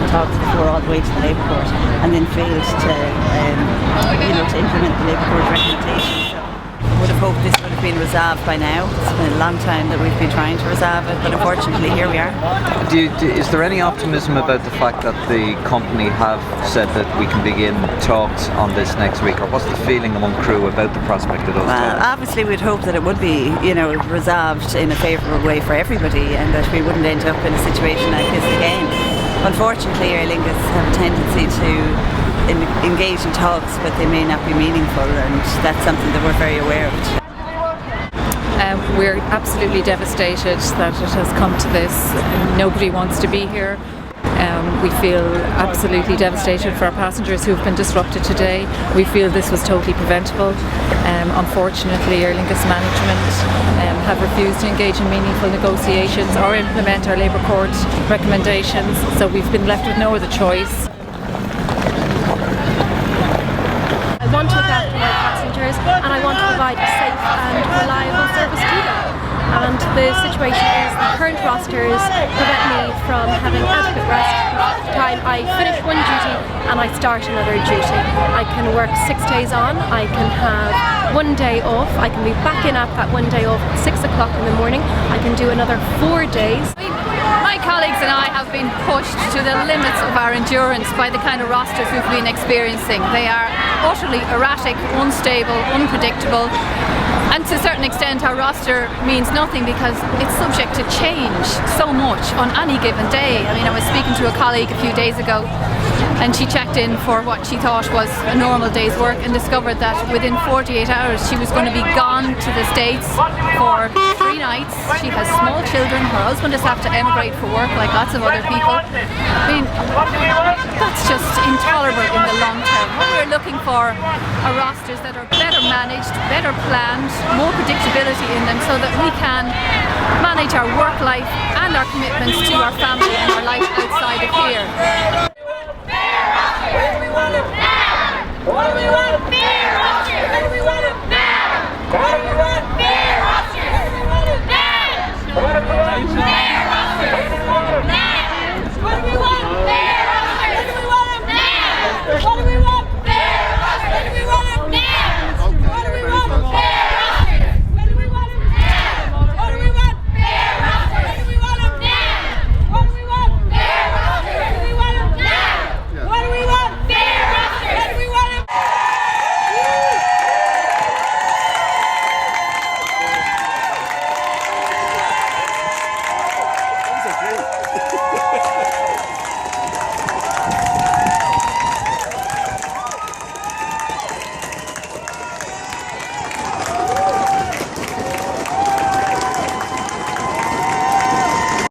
talks before all the way to the Labour Court, and then failed to implement the Labour Court recommendations. So I would have hoped this would have been resolved by now. It's been a long time that we've been trying to resolve it, but unfortunately here we are. Is there any optimism about the fact that the company have said that we can begin talks on this next week, or what's the feeling among crew about the prospect of those talks? Obviously we'd hope that it would be, resolved in a favourable way for everybody, and that we wouldn't end up in a situation like this again. Unfortunately, Aer Lingus have a tendency to engage in talks, but they may not be meaningful, and that's something that we're very aware of. We're absolutely devastated that it has come to this. Nobody wants to be here. We feel absolutely devastated for our passengers who have been disrupted today. We feel this was totally preventable. Unfortunately, Aer Lingus management have refused to engage in meaningful negotiations or implement our Labour Court recommendations, so we've been left with no other choice. I want to look after my passengers, and I want to provide a safe and reliable service to them. And the situation is the current rosters prevent me from having adequate rest from the time I finish one duty and I start another duty. I can work 6 days on, I can have 1 day off, I can be back in at that 1 day off at 6 o'clock in the morning, I can do another 4 days. My colleagues and I have been pushed to the limits of our endurance by the kind of rosters we've been experiencing. They are utterly erratic, unstable, unpredictable, and to a certain extent our roster means nothing because it's subject to change so much on any given day. I mean, I was speaking to a colleague a few days ago and she checked in for what she thought was a normal day's work and discovered that within 48 hours she was going to be gone to the States for 3 nights. She has small children, her husband has had to emigrate for work like lots of other people. I mean, that's just intolerable in the long term. What we're looking for are rosters that are better managed, better planned, more predictability in them so that we can manage our work life and our commitments to our family and our life outside of here. What do we want now? What do we want now? What do we want now? What do we want?